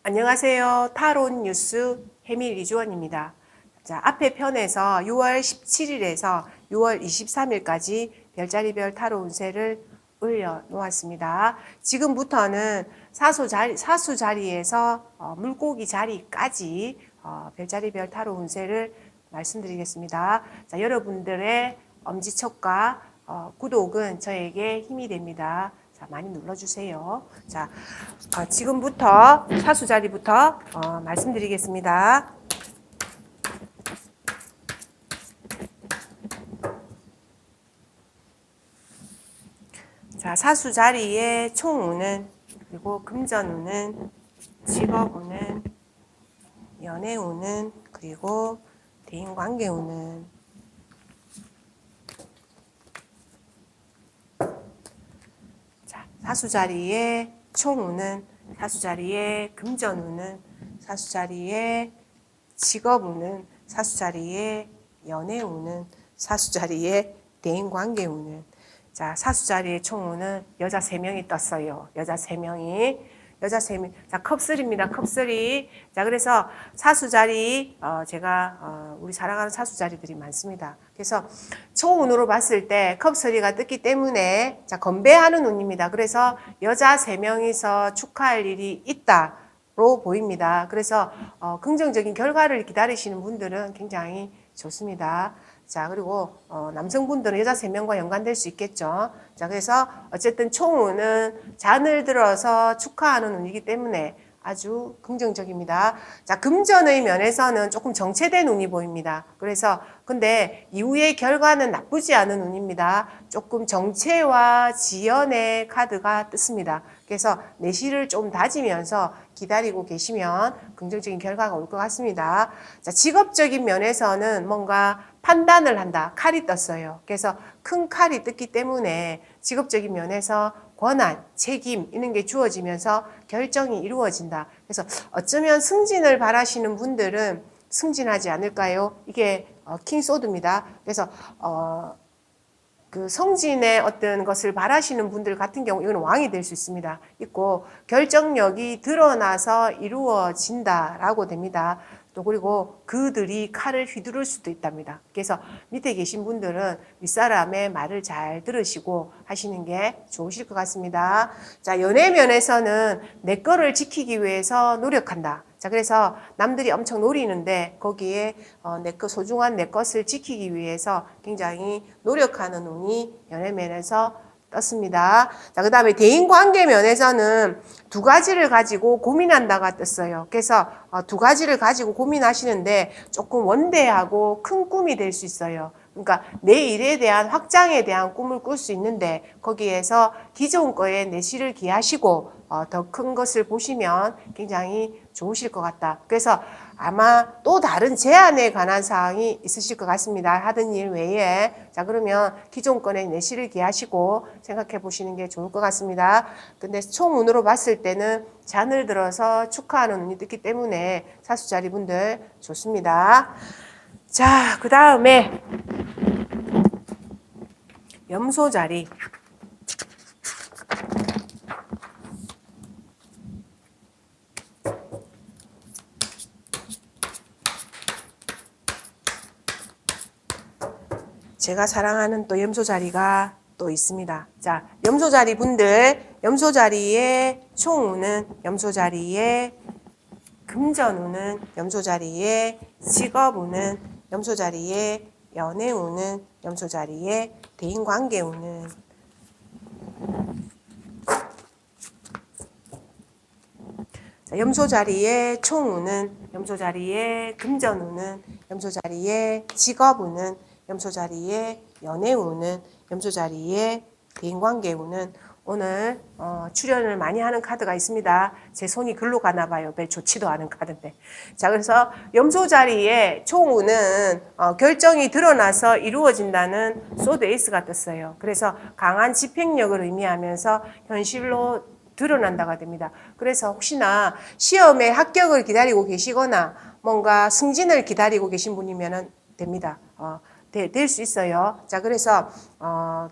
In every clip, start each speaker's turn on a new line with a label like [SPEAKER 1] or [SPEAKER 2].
[SPEAKER 1] 안녕하세요. 타론 뉴스 해밀 이주원입니다. 자, 앞에 편에서 6월 17일에서 6월 23일까지 별자리별 타로 운세를 올려놓았습니다. 지금부터는 사수 자리에서 물고기 자리까지 별자리별 타로 운세를 말씀드리겠습니다. 자, 여러분들의 엄지척과 구독은 저에게 힘이 됩니다. 자, 많이 눌러주세요. 자, 지금부터 사수 자리부터 말씀드리겠습니다. 자, 사수 자리의 총운은, 그리고 금전운은, 직업운은, 연애운은, 그리고 대인관계운은, 사수 자리의 총운은, 사수 자리의 금전운은, 사수 자리의 직업운은, 사수 자리의 연애운은, 사수 자리의 대인관계운은. 자, 사수 자리의 총운은 여자 3명이 떴어요. 여자 3명이. 자, 컵3입니다. 컵3. 자, 그래서 사수 자리, 우리 사랑하는 사수 자리들이 많습니다. 그래서 총운으로 봤을 때 컵3가 떴기 때문에, 자, 건배하는 운입니다. 그래서 여자 3명이서 축하할 일이 있다로 보입니다. 그래서, 긍정적인 결과를 기다리시는 분들은 굉장히 좋습니다. 자, 그리고 남성분들은 여자 3명과 연관될 수 있겠죠. 자, 그래서 어쨌든 총운은 잔을 들어서 축하하는 운이기 때문에 아주 긍정적입니다. 자, 금전의 면에서는 조금 정체된 운이 보입니다. 그래서 근데 이후의 결과는 나쁘지 않은 운입니다. 조금 정체와 지연의 카드가 떴습니다. 그래서 내실을 좀 다지면서 기다리고 계시면 긍정적인 결과가 올 것 같습니다. 자, 직업적인 면에서는 뭔가 판단을 한다. 칼이 떴어요. 그래서 큰 칼이 떴기 때문에 직업적인 면에서 권한, 책임 이런 게 주어지면서 결정이 이루어진다. 그래서 어쩌면 승진을 바라시는 분들은 승진하지 않을까요? 이게 킹소드입니다. 그래서 그 성진의 어떤 것을 바라시는 분들 같은 경우 이건 왕이 될 수 있습니다. 있고 결정력이 드러나서 이루어진다라고 됩니다. 또 그리고 그들이 칼을 휘두를 수도 있답니다. 그래서 밑에 계신 분들은 윗사람의 말을 잘 들으시고 하시는 게 좋으실 것 같습니다. 자, 연애 면에서는 내 거를 지키기 위해서 노력한다. 자, 그래서 남들이 엄청 노리는데 거기에 소중한 내 것을 지키기 위해서 굉장히 노력하는 운이 연애면에서 떴습니다. 자, 그 다음에 대인관계 면에서는 두 가지를 가지고 고민한다가 떴어요. 그래서 두 가지를 가지고 고민하시는데 조금 원대하고 큰 꿈이 될 수 있어요. 그러니까 내 일에 대한 확장에 대한 꿈을 꿀 수 있는데 거기에서 기존 거에 내실을 기하시고 더 큰 것을 보시면 굉장히 좋으실 것 같다. 그래서 아마 또 다른 제안에 관한 사항이 있으실 것 같습니다. 하던 일 외에. 자, 그러면 기존 건에 내실을 기하시고 생각해 보시는 게 좋을 것 같습니다. 근데 총운으로 봤을 때는 잔을 들어서 축하하는 운이 뜨기 때문에 사수자리 분들 좋습니다. 자, 그 다음에 염소자리. 제가 사랑하는 또 염소자리가 또 있습니다. 자, 염소자리 분들, 염소자리의 총운은, 염소자리의 금전운은, 염소자리의 직업운은, 염소자리의 연애운은, 염소자리의 대인관계운은. 자, 염소자리의 총운은, 염소자리의 금전운은, 염소자리의 직업운은, 염소자리의 연애운은, 염소자리의 대인관계운은. 오늘 출연을 많이 하는 카드가 있습니다. 제 손이 글로 가나 봐요. 별 좋지도 않은 카드인데. 자, 그래서 염소자리의 총운은 결정이 드러나서 이루어진다는 소드 에이스가 떴어요. 그래서 강한 집행력을 의미하면서 현실로 드러난다가 됩니다. 그래서 혹시나 시험에 합격을 기다리고 계시거나 뭔가 승진을 기다리고 계신 분이면 됩니다. 될 수 있어요. 자, 그래서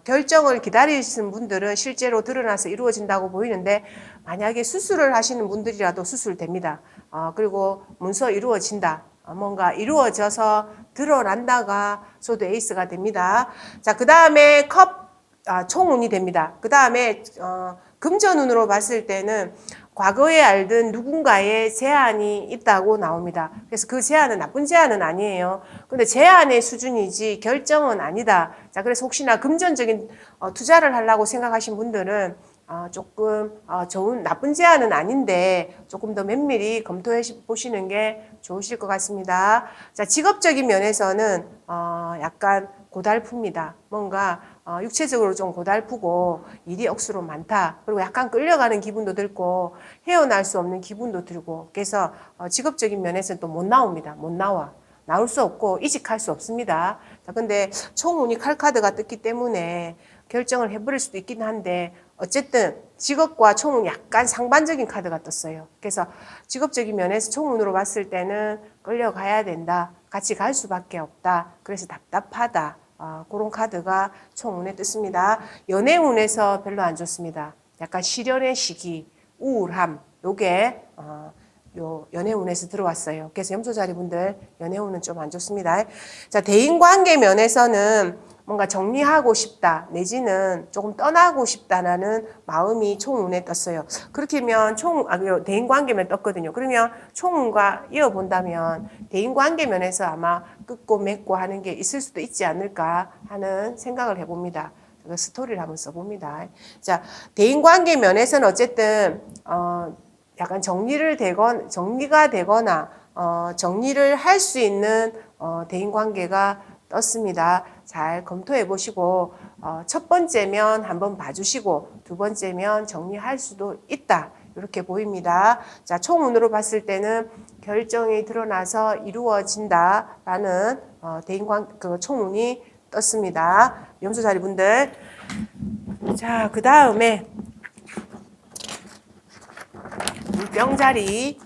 [SPEAKER 1] 결정을 기다리시는 분들은 실제로 드러나서 이루어진다고 보이는데 만약에 수술을 하시는 분들이라도 수술됩니다. 그리고 문서 이루어진다. 뭔가 이루어져서 드러난다가 소드 에이스가 됩니다. 자, 그 다음에 총운이 됩니다. 그 다음에 금전운으로 봤을 때는 과거에 알던 누군가의 제한이 있다고 나옵니다. 그래서 그 제한은 나쁜 제한은 아니에요. 근데 제한의 수준이지 결정은 아니다. 자, 그래서 혹시나 금전적인 투자를 하려고 생각하신 분들은 조금 좋은 나쁜 제한은 아닌데 조금 더 면밀히 검토해 보시는 게 좋으실 것 같습니다. 자, 직업적인 면에서는 약간 고달픕니다. 뭔가 육체적으로 좀 고달프고 일이 억수로 많다. 그리고 약간 끌려가는 기분도 들고 헤어날 수 없는 기분도 들고 그래서 직업적인 면에서는 또 못 나옵니다. 못 나와. 나올 수 없고 이직할 수 없습니다. 자, 근데 총운이 칼카드가 떴기 때문에 결정을 해버릴 수도 있긴 한데 어쨌든 직업과 총은 약간 상반적인 카드가 떴어요. 그래서 직업적인 면에서 총운으로 봤을 때는 끌려가야 된다. 같이 갈 수밖에 없다. 그래서 답답하다. 그런 카드가 총운에 떴습니다. 연애운에서 별로 안 좋습니다. 약간 실연의 시기, 우울함, 요게 요 연애운에서 들어왔어요. 그래서 염소자리 분들 연애운은 좀 안 좋습니다. 자, 대인관계 면에서는 뭔가 정리하고 싶다 내지는 조금 떠나고 싶다라는 마음이 총운에 떴어요. 그렇게면 대인관계면 떴거든요. 그러면 총운과 이어본다면 대인관계 면에서 아마 끊고 맺고 하는 게 있을 수도 있지 않을까 하는 생각을 해봅니다. 스토리를 한번 써봅니다. 자, 대인관계 면에서는 어쨌든 약간 정리가 되거나 정리를 할 수 있는 대인관계가 떴습니다. 잘 검토해 보시고 첫 번째면 한번 봐주시고 두 번째면 정리할 수도 있다. 이렇게 보입니다. 자, 총운으로 봤을 때는 결정이 드러나서 이루어진다라는 총운이 떴습니다. 염소자리 분들. 자, 그 다음에 물병자리.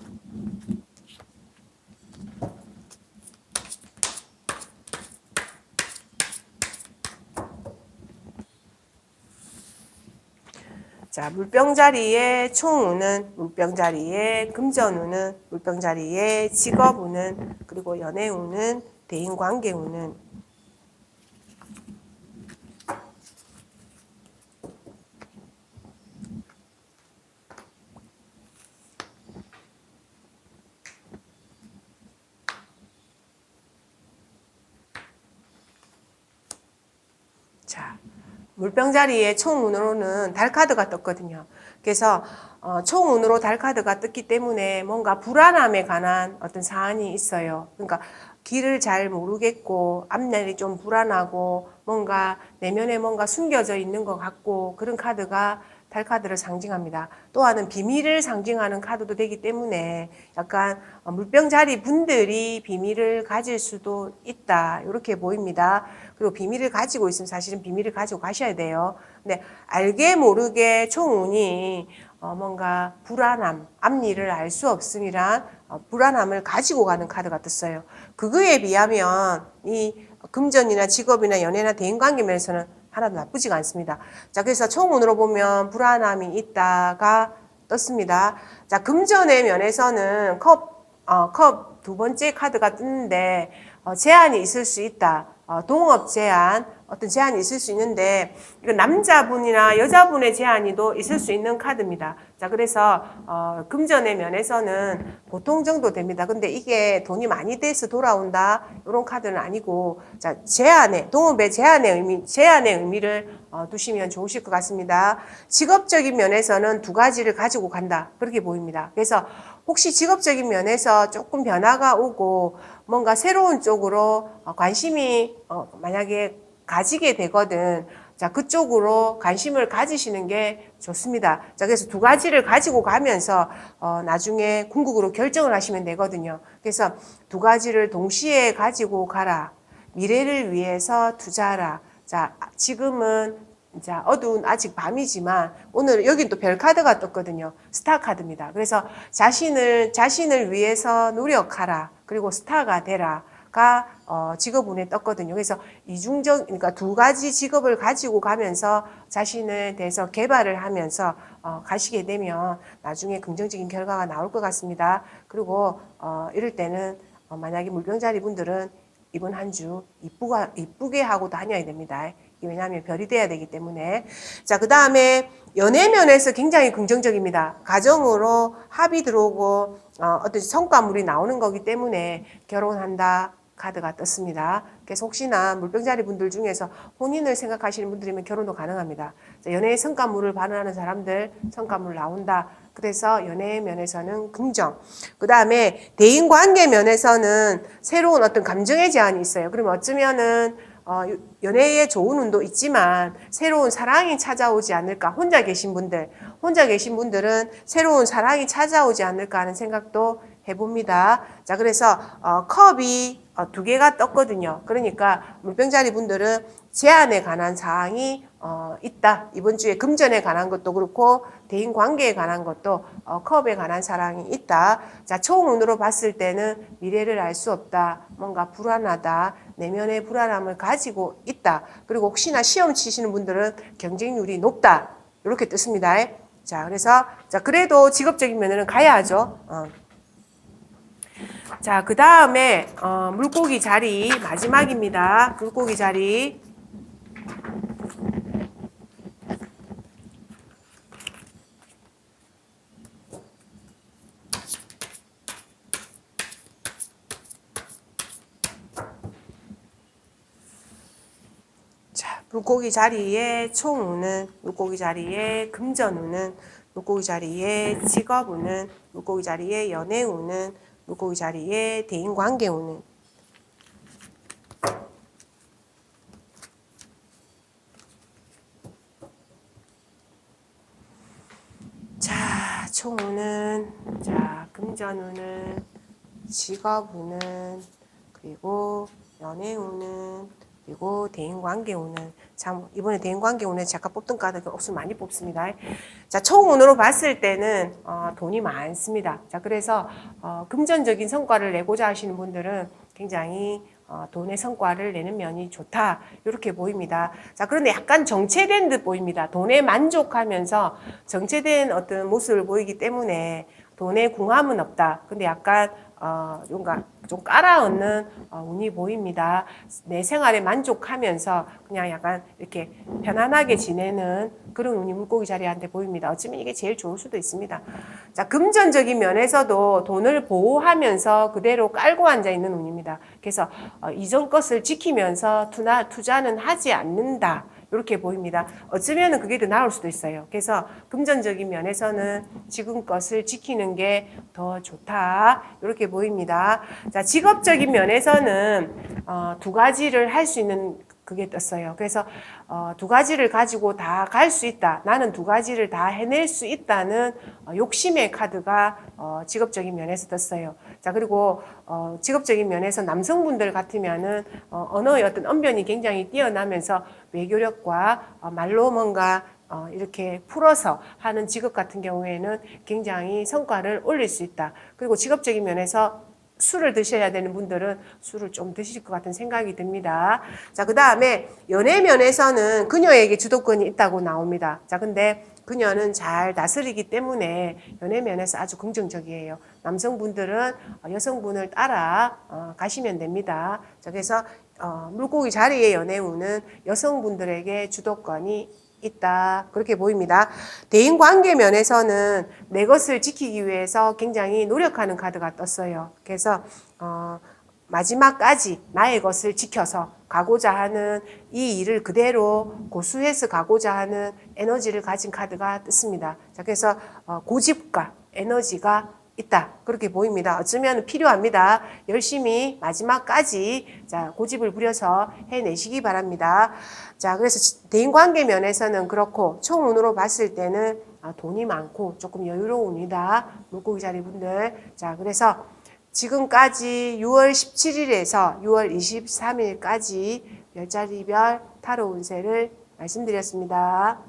[SPEAKER 1] 자, 물병자리의 총운은, 물병자리의 금전운은, 물병자리의 직업운은, 그리고 연애운은, 대인관계운은. 자, 물병자리의 총운으로는 달카드가 떴거든요. 그래서 총운으로 달카드가 떴기 때문에 뭔가 불안함에 관한 어떤 사안이 있어요. 그러니까 길을 잘 모르겠고 앞날이 좀 불안하고 뭔가 내면에 뭔가 숨겨져 있는 것 같고 그런 카드가 달카드를 상징합니다. 또한은 비밀을 상징하는 카드도 되기 때문에 약간 물병자리 분들이 비밀을 가질 수도 있다. 이렇게 보입니다. 그리고 비밀을 가지고 있으면 사실은 비밀을 가지고 가셔야 돼요. 근데 알게 모르게 총운이 뭔가 불안함, 앞일을 알 수 없음이란 불안함을 가지고 가는 카드가 떴어요. 그거에 비하면 이 금전이나 직업이나 연애나 대인관계 면에서는 하나도 나쁘지가 않습니다. 자, 그래서 총운으로 보면 불안함이 있다가 떴습니다. 자, 금전의 면에서는 컵 두 번째 카드가 뜨는데 제한이 있을 수 있다. 동업 제한, 어떤 제한이 있을 수 있는데 이건 남자분이나 여자분의 제한이도 있을 수 있는 카드입니다. 자, 그래서 금전의 면에서는 보통 정도 됩니다. 근데 이게 돈이 많이 돼서 돌아온다 이런 카드는 아니고, 자, 동업의 제한의 의미를 두시면 좋으실 것 같습니다. 직업적인 면에서는 두 가지를 가지고 간다 그렇게 보입니다. 그래서 혹시 직업적인 면에서 조금 변화가 오고 뭔가 새로운 쪽으로 관심이 만약에 가지게 되거든. 자, 그쪽으로 관심을 가지시는 게 좋습니다. 자, 그래서 두 가지를 가지고 가면서 나중에 궁극으로 결정을 하시면 되거든요. 그래서 두 가지를 동시에 가지고 가라. 미래를 위해서 투자하라. 자, 지금은 자, 어두운 아직 밤이지만 오늘 여긴 또 별 카드가 떴거든요. 스타 카드입니다. 그래서 자신을 위해서 노력하라. 그리고 스타가 되라. 직업운에 떴거든요. 그래서 그러니까 두 가지 직업을 가지고 가면서 자신에 대해서 개발을 하면서 가시게 되면 나중에 긍정적인 결과가 나올 것 같습니다. 그리고 이럴 때는 만약에 물병자리 분들은 이번 한 주 이쁘게 하고 다녀야 됩니다. 왜냐하면 별이 돼야 되기 때문에. 자, 그 다음에 연애면에서 굉장히 긍정적입니다. 가정으로 합이 들어오고 어떤 성과물이 나오는 거기 때문에 결혼한다 카드가 떴습니다. 그래서 혹시나 물병자리 분들 중에서 혼인을 생각하시는 분들이면 결혼도 가능합니다. 자, 연애의 성과물을 반응하는 사람들 성과물 나온다. 그래서 연애 면에서는 긍정. 그 다음에 대인관계 면에서는 새로운 어떤 감정의 제한이 있어요. 그러면 어쩌면은 연애에 좋은 운도 있지만 새로운 사랑이 찾아오지 않을까. 혼자 계신 분들은 새로운 사랑이 찾아오지 않을까 하는 생각도 해봅니다. 자, 그래서 컵이 두 개가 떴거든요. 그러니까 물병자리 분들은 제한에 관한 사항이 있다. 이번 주에 금전에 관한 것도 그렇고 대인관계에 관한 것도 컵에 관한 사항이 있다. 자, 총운으로 봤을 때는 미래를 알 수 없다. 뭔가 불안하다. 내면의 불안함을 가지고 있다. 그리고 혹시나 시험 치시는 분들은 경쟁률이 높다. 이렇게 뜻입니다. 자, 그래서 그래도 직업적인 면에는 가야 하죠. 자, 그 다음에 물고기 자리 마지막입니다. 물고기 자리. 자, 물고기 자리에 총우는, 물고기 자리에 금전우는, 물고기 자리에 직업우는, 물고기 자리에 연애우는, 물고기 자리에 대인관계우는. 자, 총우는, 자, 금전우는, 직업우는, 그리고 연애우는, 그리고 대인관계운은. 참, 이번에 대인관계운에 제가 뽑던 카드가 없으면 많이 뽑습니다. 자, 총운으로 봤을 때는 돈이 많습니다. 자, 그래서 금전적인 성과를 내고자 하시는 분들은 굉장히 돈의 성과를 내는 면이 좋다. 이렇게 보입니다. 자, 그런데 약간 정체된 듯 보입니다. 돈에 만족하면서 정체된 어떤 모습을 보이기 때문에 돈에 궁함은 없다. 근데 약간 뭔가 좀 깔아얹는 운이 보입니다. 내 생활에 만족하면서 그냥 약간 이렇게 편안하게 지내는 그런 운이 물고기 자리한테 보입니다. 어쩌면 이게 제일 좋을 수도 있습니다. 자, 금전적인 면에서도 돈을 보호하면서 그대로 깔고 앉아 있는 운입니다. 그래서 이전 것을 지키면서 투자는 하지 않는다. 이렇게 보입니다. 어쩌면 그게 더 나을 수도 있어요. 그래서 금전적인 면에서는 지금 것을 지키는 게 더 좋다. 이렇게 보입니다. 자, 직업적인 면에서는 두 가지를 할 수 있는 그게 떴어요. 그래서 두 가지를 가지고 다 갈 수 있다. 나는 두 가지를 다 해낼 수 있다는 욕심의 카드가 직업적인 면에서 떴어요. 자, 그리고 직업적인 면에서 남성분들 같으면은 언어의 어떤 언변이 굉장히 뛰어나면서 외교력과 말로 뭔가 이렇게 풀어서 하는 직업 같은 경우에는 굉장히 성과를 올릴 수 있다. 그리고 직업적인 면에서 술을 드셔야 되는 분들은 술을 좀 드실 것 같은 생각이 듭니다. 자, 그 다음에 연애 면에서는 그녀에게 주도권이 있다고 나옵니다. 자, 근데 그녀는 잘 다스리기 때문에 연애 면에서 아주 긍정적이에요. 남성분들은 여성분을 따라 가시면 됩니다. 자, 그래서 물고기 자리의 연애운은 여성분들에게 주도권이 있다. 그렇게 보입니다. 대인관계 면에서는 내 것을 지키기 위해서 굉장히 노력하는 카드가 떴어요. 그래서 마지막까지 나의 것을 지켜서 가고자 하는 이 일을 그대로 고수해서 가고자 하는 에너지를 가진 카드가 떴습니다. 자, 그래서 고집과 에너지가 있다. 그렇게 보입니다. 어쩌면 필요합니다. 열심히 마지막까지 고집을 부려서 해내시기 바랍니다. 자, 그래서 대인관계 면에서는 그렇고 총운으로 봤을 때는 돈이 많고 조금 여유로운이다. 물고기 자리 분들. 자, 그래서 지금까지 6월 17일에서 6월 23일까지 별자리별 타로 운세를 말씀드렸습니다.